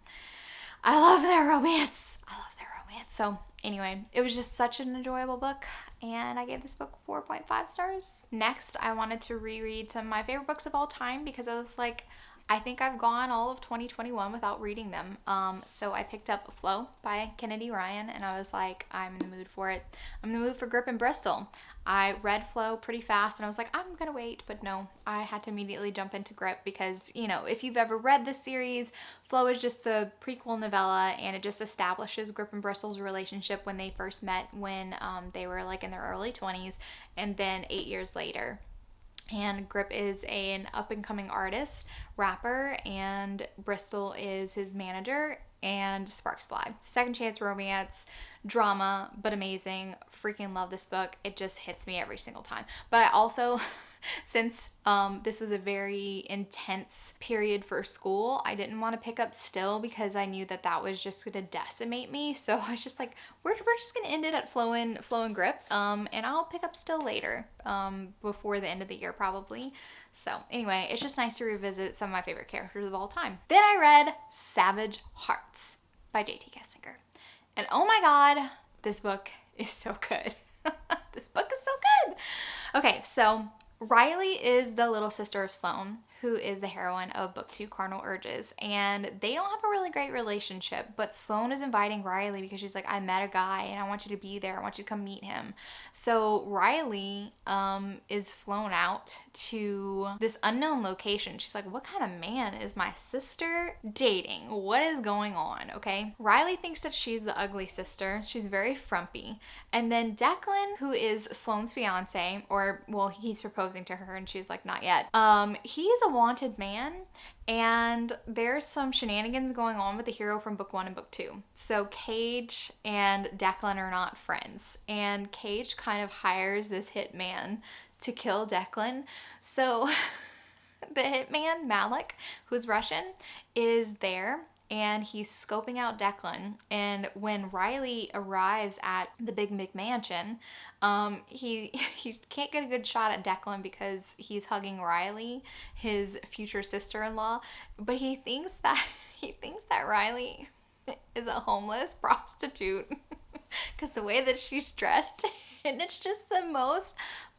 I love their romance. I love their romance. So anyway, it was just such an enjoyable book, and I gave this book 4.5 stars. Next, I wanted to reread some of my favorite books of all time because I was like, I think I've gone all of 2021 without reading them. So I picked up Flow by Kennedy Ryan, and I was like, I'm in the mood for it. I'm in the mood for Grip and Bristol. I read Flow pretty fast, and I was like, I'm gonna wait, but no, I had to immediately jump into Grip because, you know, if you've ever read this series, Flow is just the prequel novella, and it just establishes Grip and Bristol's relationship when they first met when they were like in their early 20s, and then 8 years later. And Grip is an up-and-coming artist, rapper, and Bristol is his manager, and sparks fly. Second chance romance, drama, but amazing. Freaking love this book. It just hits me every single time. But I also, since this was a very intense period for school, I didn't want to pick up Still because I knew that that was just going to decimate me. So I was just like, we're just going to end it at Flow and Grip, and I'll pick up Still later, before the end of the year probably. So anyway, it's just nice to revisit some of my favorite characters of all time. Then I read Savage Hearts by J.T. Kessinger. And oh my god, this book is so good. This book is so good. Okay, so Riley is the little sister of Sloane, who is the heroine of book 2, Carnal Urges, and they don't have a really great relationship, but Sloane is inviting Riley because she's like, I met a guy and I want you to be there. I want you to come meet him. So Riley is flown out to this unknown location. She's like, what kind of man is my sister dating? What is going on? Okay. Riley thinks that she's the ugly sister. She's very frumpy. And then Declan, who is Sloane's fiance, or well, he keeps proposing to her and she's like, not yet. He's a wanted man, and there's some shenanigans going on with the hero from book 1 and book 2. So Cage and Declan are not friends, and Cage kind of hires this hitman to kill Declan. So the hitman, Malik, who's Russian, is there, and he's scoping out Declan. And when Riley arrives at the Big McMansion, he can't get a good shot at Declan because he's hugging Riley, his future sister-in-law. But he thinks that Riley is a homeless prostitute because the way that she's dressed, and it's just the most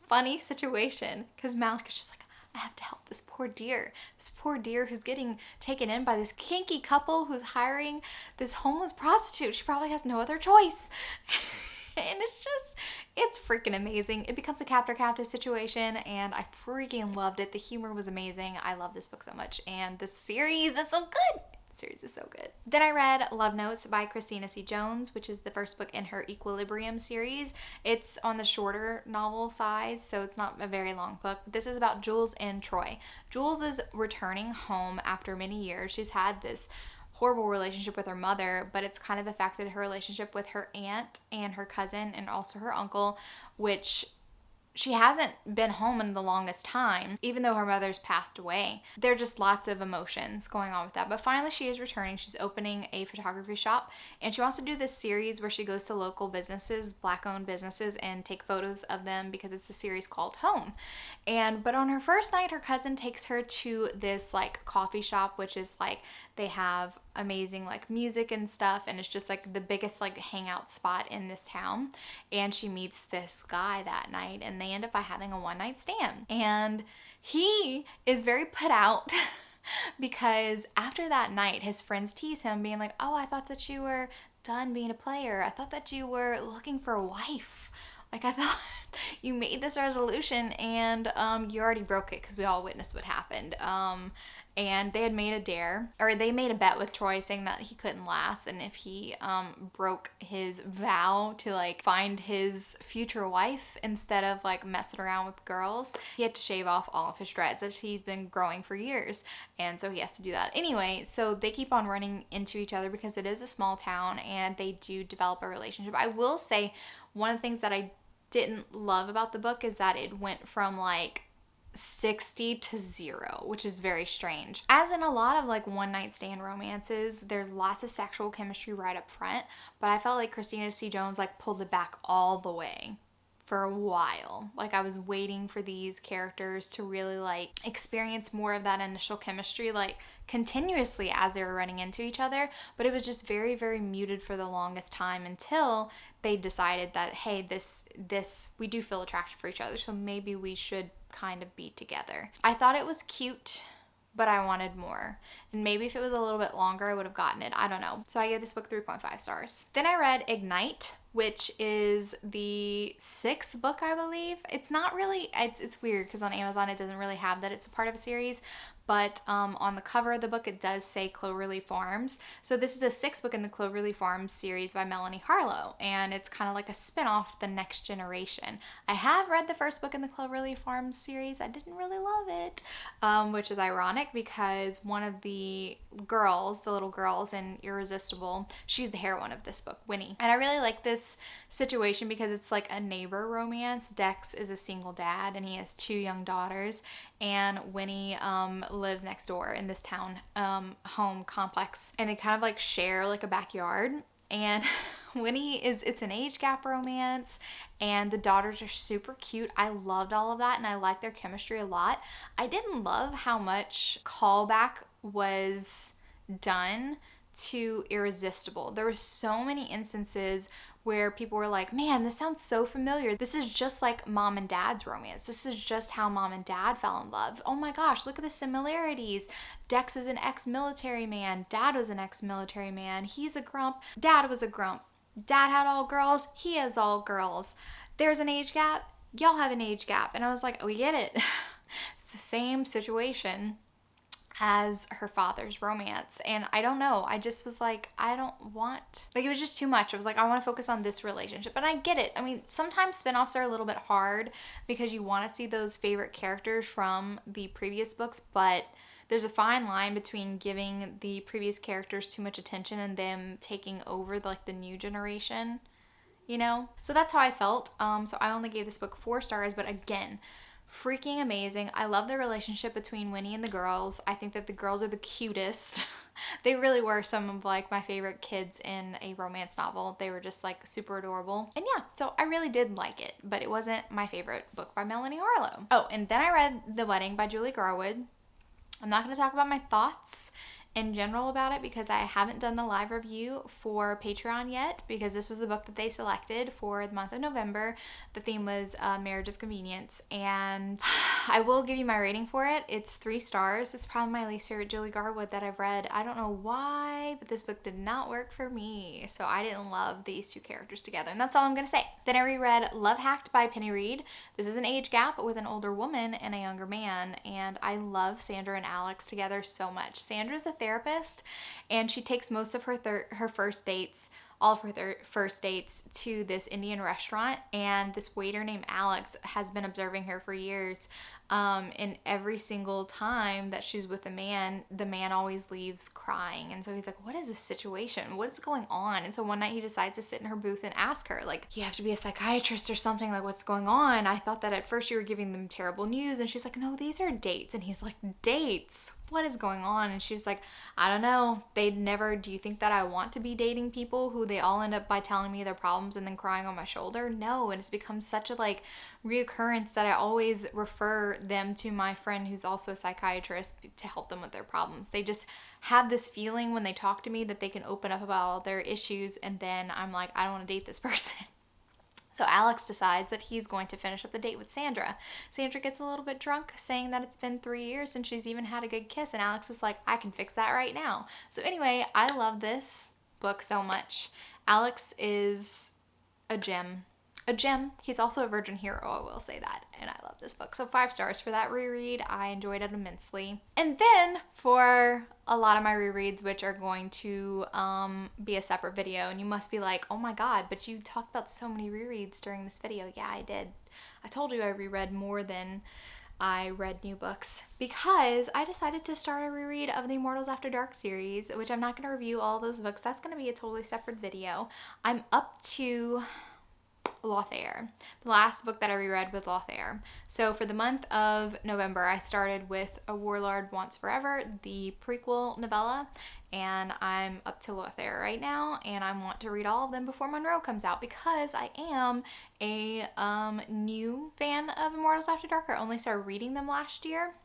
funny situation because Malik is just like, I have to help this poor deer who's getting taken in by this kinky couple who's hiring this homeless prostitute. She probably has no other choice. And it's freaking amazing. It becomes a captor-captive situation, and I freaking loved it. The humor was amazing. I love this book so much, and the series is so good. Series is so good. Then I read Love Notes by Christina C. Jones, which is the first book in her Equilibrium series. It's on the shorter novel size, so it's not a very long book. But this is about Jules and Troy. Jules is returning home after many years. She's had this horrible relationship with her mother, but it's kind of affected her relationship with her aunt and her cousin and also her uncle, which she hasn't been home in the longest time, even though her mother's passed away. There are just lots of emotions going on with that. But finally she is returning. She's opening a photography shop, and she wants to do this series where she goes to local businesses, Black-owned businesses, and take photos of them because it's a series called Home. But on her first night, her cousin takes her to this like coffee shop, which is like, they have amazing like music and stuff, and it's just like the biggest like hangout spot in this town. And she meets this guy that night, and they end up by having a one-night stand. And he is very put out because after that night, his friends tease him, being like, oh, I thought that you were done being a player. I thought that you were looking for a wife. Like, I thought you made this resolution and you already broke it because we all witnessed what happened. and they had made a dare, or they made a bet with Troy saying that he couldn't last, and if he broke his vow to like find his future wife instead of like messing around with girls, he had to shave off all of his dreads that he's been growing for years, and so he has to do that. Anyway, so they keep on running into each other because it is a small town, and they do develop a relationship. I will say one of the things that I didn't love about the book is that it went from like 60 to 0, which is very strange. As in a lot of like one night stand romances, there's lots of sexual chemistry right up front, but I felt like Christina C. Jones like pulled it back all the way for a while. Like I was waiting for these characters to really like experience more of that initial chemistry like continuously as they were running into each other, but it was just very, very muted for the longest time until they decided that, hey, this we do feel attraction for each other, so maybe we should kind of be together. I thought it was cute, but I wanted more. And maybe if it was a little bit longer, I would have gotten it. I don't know. So I gave this book 3.5 stars. Then I read Ignite, which is the 6th book, I believe. It's not really, it's weird because on Amazon it doesn't really have that it's a part of a series, but on the cover of the book it does say Cloverleaf Farms. So this is the 6th book in the Cloverleaf Farms series by Melanie Harlow, and it's kind of like a spin-off, The Next Generation. I have read the first book in the Cloverleaf Farms series. I didn't really love it, which is ironic because one of the girls, the little girls in Irresistible, she's the heroine of this book, Winnie. And I really like this situation because it's like a neighbor romance. Dex is a single dad and he has 2 young daughters, and Winnie lives next door in this town home complex, and they kind of like share like a backyard. And Winnie it's an age gap romance, and the daughters are super cute. I loved all of that, and I liked their chemistry a lot. I didn't love how much callback was done to Irresistible. There were so many instances where people were like, man, this sounds so familiar. This is just like mom and dad's romance. This is just how mom and dad fell in love. Oh my gosh, look at the similarities. Dex is an ex-military man. Dad was an ex-military man. He's a grump. Dad was a grump. Dad had all girls. He has all girls. There's an age gap. Y'all have an age gap. And I was like, oh, we get it. It's the same situation as her father's romance. And I don't know, I just was like, I don't want, like, it was just too much. I was like, I want to focus on this relationship. And I get it. I mean, sometimes spinoffs are a little bit hard because you want to see those favorite characters from the previous books, but there's a fine line between giving the previous characters too much attention and them taking over like the new generation, you know? So that's how I felt. So I only gave this book 4 stars, but again, freaking amazing. I love the relationship between Winnie and the girls. I think that the girls are the cutest. They really were some of like my favorite kids in a romance novel. They were just like super adorable. And yeah, so I really did like it, but it wasn't my favorite book by Melanie Harlow. Oh, and then I read The Wedding by Julie Garwood. I'm not going to talk about my thoughts in general about it because I haven't done the live review for Patreon yet, because this was the book that they selected for the month of November. The theme was Marriage of Convenience, and I will give you my rating for it. It's 3 stars. It's probably my least favorite Julie Garwood that I've read. I don't know why, but this book did not work for me, so I didn't love these 2 characters together, and that's all I'm going to say. Then I reread Love Hacked by Penny Reed. This is an age gap with an older woman and a younger man, and I love Sandra and Alex together so much. Sandra's a therapist, and she takes most of her first dates, all of her first dates, to this Indian restaurant, and this waiter named Alex has been observing her for years, and every single time that she's with the man always leaves crying, and so he's like, what is this situation? What is going on? And so one night he decides to sit in her booth and ask her, like, you have to be a psychiatrist or something, like, what's going on? I thought that at first you were giving them terrible news. And she's like, no, these are dates. And he's like, dates? What is going on? And she was like, I don't know. Do you think that I want to be dating people who they all end up by telling me their problems and then crying on my shoulder? No. And it's become such a like reoccurrence that I always refer them to my friend who's also a psychiatrist to help them with their problems. They just have this feeling when they talk to me that they can open up about all their issues, and then I'm like, I don't want to date this person. So Alex decides that he's going to finish up the date with Sandra. Sandra gets a little bit drunk, saying that it's been 3 years since she's even had a good kiss, and Alex is like, I can fix that right now. So anyway, I love this book so much. Alex is a gem. a gem. He's also a virgin hero, I will say that, and I love this book. So 5 stars for that reread. I enjoyed it immensely. And then for a lot of my rereads, which are going to be a separate video, and you must be like, oh my god, but you talked about so many rereads during this video. Yeah, I did. I told you I reread more than I read new books because I decided to start a reread of the Immortals After Dark series, which I'm not going to review all those books. That's going to be a totally separate video. I'm up to Lothair. The last book that I reread was Lothair. So for the month of November, I started with A Warlord Wants Forever, the prequel novella, and I'm up to Lothair right now, and I want to read all of them before Monroe comes out because I am a new fan of Immortals After Dark. I only started reading them last year.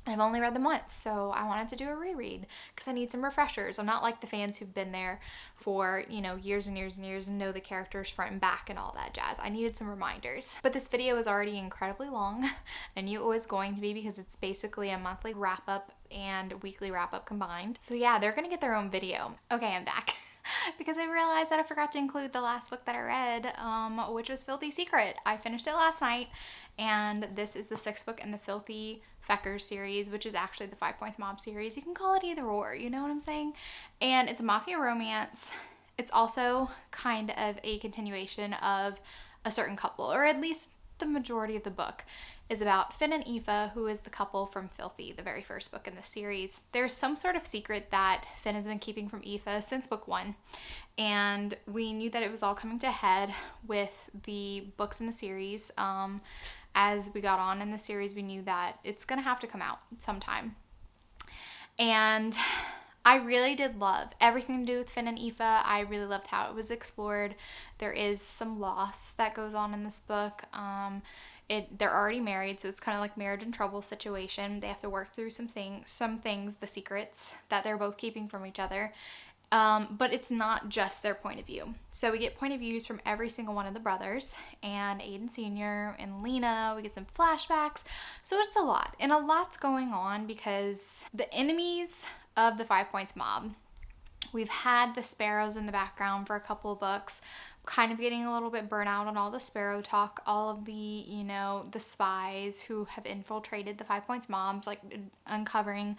I've only read them once, so I wanted to do a reread because I need some refreshers. I'm not like the fans who've been there for, you know, years and years and years and know the characters front and back and all that jazz. I needed some reminders. But this video is already incredibly long. I knew it was going to be because it's basically a monthly wrap-up and weekly wrap-up combined. So yeah, they're gonna get their own video. Okay, I'm back. Because I realized that I forgot to include the last book that I read, which was Filthy Secret. I finished it last night, and this is the 6th book in the Filthy Fecker series, which is actually the 5 Points Mob series. You can call it either or, you know what I'm saying? And it's a mafia romance. It's also kind of a continuation of a certain couple, or at least the majority of the book is about Finn and Aoife, who is the couple from Filthy, the very first book in the series. There's some sort of secret that Finn has been keeping from Aoife since book 1, and we knew that it was all coming to head with the books in the series. As we got on in the series, we knew that it's gonna have to come out sometime. And I really did love everything to do with Finn and Aoife. I really loved how it was explored. There is some loss that goes on in this book. They're already married, so it's kind of like marriage in trouble situation. They have to work through some things, the secrets that they're both keeping from each other. But it's not just their point of view. So we get point of views from every single one of the brothers, and Aiden Sr. and Lena. We get some flashbacks. So it's a lot, and a lot's going on because the enemies of the 5 Points Mob, we've had the Sparrows in the background for a couple of books, kind of getting a little bit burnt out on all the Sparrow talk, all of the, you know, the spies who have infiltrated the 5 Points Mobs, like uncovering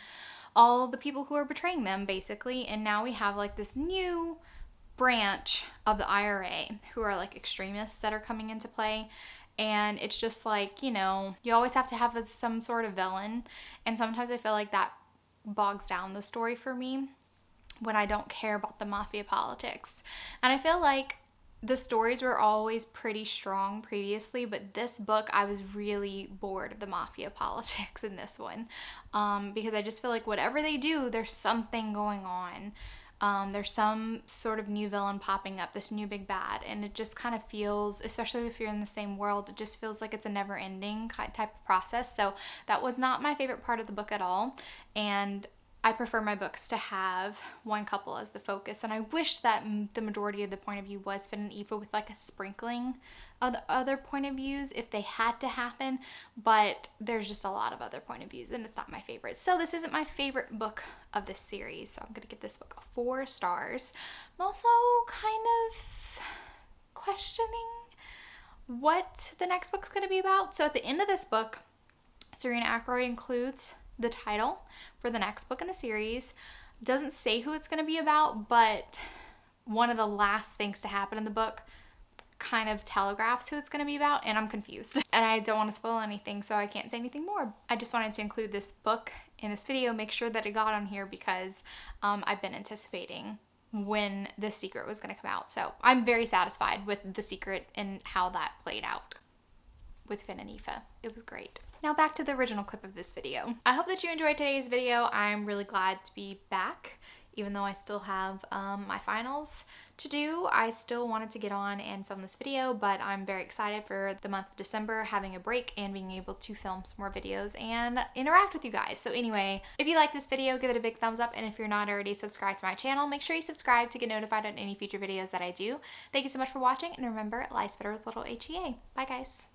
all the people who are betraying them, basically. And now we have like this new branch of the IRA who are like extremists that are coming into play. And it's just like, you know, you always have to have some sort of villain. And sometimes I feel like that bogs down the story for me when I don't care about the mafia politics. And I feel like the stories were always pretty strong previously, but this book I was really bored of the mafia politics in this one, because I just feel like whatever they do, there's something going on. There's some sort of new villain popping up, this new big bad, and it just kind of feels, especially if you're in the same world, it just feels like it's a never-ending type of process. So that was not my favorite part of the book at all, and I prefer my books to have one couple as the focus, and I wish that the majority of the point of view was Finn and Aoife with like a sprinkling of the other point of views if they had to happen, but there's just a lot of other point of views, and it's not my favorite. So this isn't my favorite book of this series, so I'm going to give this book 4 stars. I'm also kind of questioning what the next book's going to be about. So at the end of this book, Serena Ackroyd includes the title for the next book in the series. Doesn't say who it's going to be about, but one of the last things to happen in the book kind of telegraphs who it's going to be about, and I'm confused. And I don't want to spoil anything, so I can't say anything more. I just wanted to include this book in this video, make sure that it got on here because I've been anticipating when The Secret was going to come out. So I'm very satisfied with The Secret and how that played out with Finn and Aoife. It was great. Now back to the original clip of this video. I hope that you enjoyed today's video. I'm really glad to be back. Even though I still have my finals to do, I still wanted to get on and film this video, but I'm very excited for the month of December, having a break and being able to film some more videos and interact with you guys. So anyway, if you like this video, give it a big thumbs up, and if you're not already subscribed to my channel, make sure you subscribe to get notified on any future videos that I do. Thank you so much for watching, and remember, life's better with little HEA. Bye guys.